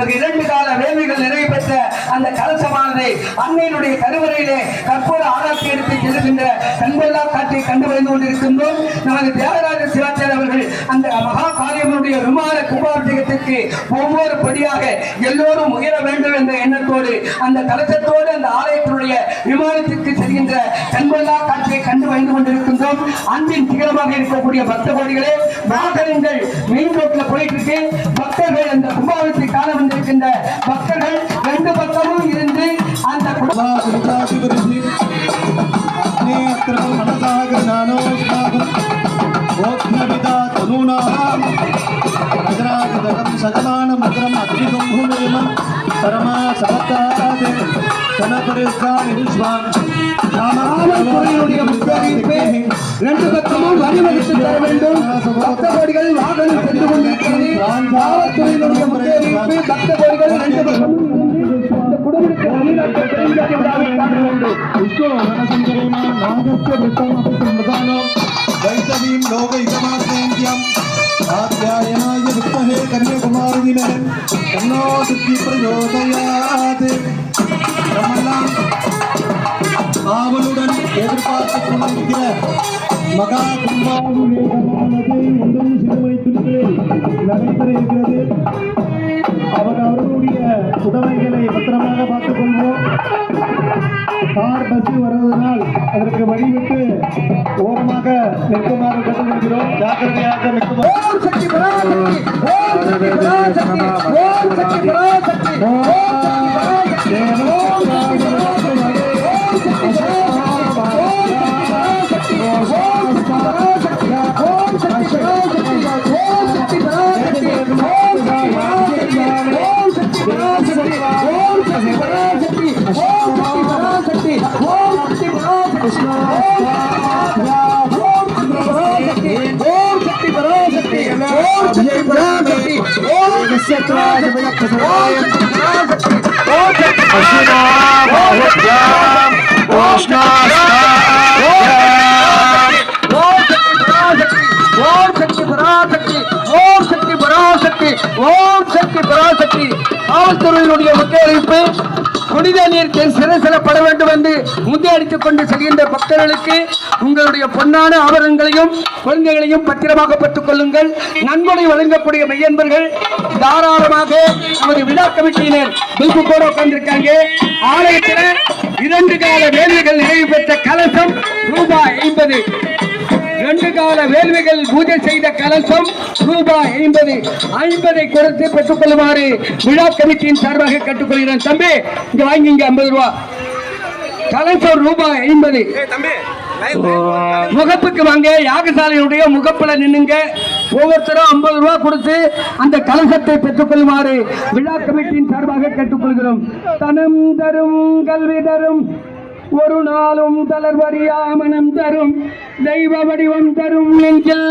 2 கால வேள்விகள் நிறைவு பெற்ற அந்த கலசமானது அன்னையினுடைய கருவறையிலே கற்பூர ஆராய்ச்சி எடுத்து செல்லுகின்ற கண்கொள்ளா காட்சியை கண்டு வந்து கொண்டிருக்கின்றோம். நமது தியாகராஜ சிவாச்சாரிய அவர்கள் அந்த மகா காரியனுடைய விமான கும்பாபிஷேகத்திற்கு ஒவ்வொரு படியாக எல்லோரும் உயர வேண்டும் என்ற எண்ணத்தோடு அந்த கலசத்தோடு அந்த ஆலயத்தினுடைய விமானத்திற்கு செல்கின்ற கண்கொள்ளா காட்சியை கண்டு வந்து கொண்டிருக்கின்றோம். அன்பின் திகழமாக இருக்கக்கூடிய பக்த கோடிகளே, வாகனங்கள் மெயின் ரோட்ல போயிட்டு இருக்கு. பக்தர்கள் அந்த கும்பாபிஷேகத்தை காண வந்திருக்கின்ற பக்தர்கள் 2 பக்கமும் இருந்து அந்த ரெண்டு பக்கமும் வழிவகுத்து தர வேண்டும். பக்த கோடிகள் வாகனம் சென்று கொண்டிருக்கிறது. காவல்துறையினுடைய முன்னேறிப்பு பக்த கோடிகள் 2 பக்கமும் குடும்பத்தை வைத்தவீம் லோக இதமாத்மேந்தியம் ஆத்யாயனாய வித்மஹே கன்யாகுமாரிதினே தன்னோ துர்க்கி பிரச்சோதயாத். நம்மெல்லாம் ஆவலுடன் எதிர்பார்த்துக் கொண்டிருக்கிற மகா கும்பாபிஷேகமானது ஒன்றும் சிறுமைத்திற்கு நடைபெற இருக்கிறது. அவர்களுடைய உடமைகளை பத்திரமாக பார்த்துக் கொள்வோம். கார் பஸ் வருவதனால் அதற்கு வழிவிட்டு ஓரமாக நிற்குமாறு கேட்டுக்கொள்கிறோம். ஜாக்கிரதையாக நிற்குமாறு. காவல்துறையினுடைய முக்கிய புனித நீர் சிறசிறப்பட வேண்டும் என்று முந்தியடித்துக் கொண்டு செல்கின்ற பக்தர்களுக்கு உங்களுடைய பொன்னான ஆபரணங்களையும் குழந்தைகளையும் பத்திரமாக பெற்றுக் கொள்ளுங்கள். நன்கொடை வழங்கக்கூடிய மையன்பர்கள் தாராளமாக நமது விழா கமிட்டியினர் பில்பு கூட உட்கார்ந்திருக்காங்க. ஆலயத்தில் 2 கால வேள்விகள் நிறைவு பெற்ற கலசம் ரூபாய் 50. 2 கால வேள்விகள் பூஜை செய்த கலசம் ரூபாய் 50 கொடுத்து பெற்றுக் கொள்ளுமாறு விழா கமிட்டியின் சார்பாக கேட்டுக்கொள்கிறேன். தம்பி இங்க வாங்கிங்க 50 ரூபாய் கலசம் ரூபாய் 50. முகப்புக்கு வாங்க, யாகசாலையுடைய முகப்புல நின்னுங்க. ஒவ்வொருத்தரும் 50 ரூபாய் கொடுத்து அந்த கலசத்தை பெற்றுக் கொள்ளுமாறு விழா கமிட்டியின் சார்பாக கேட்டுக்கொள்கிறோம். தனம் தரும் கல்வி தரும் ஒரு நாளும் தளர்வறியா மனம் தரும் தெய்வ வடிவம் தரும் நெஞ்சில்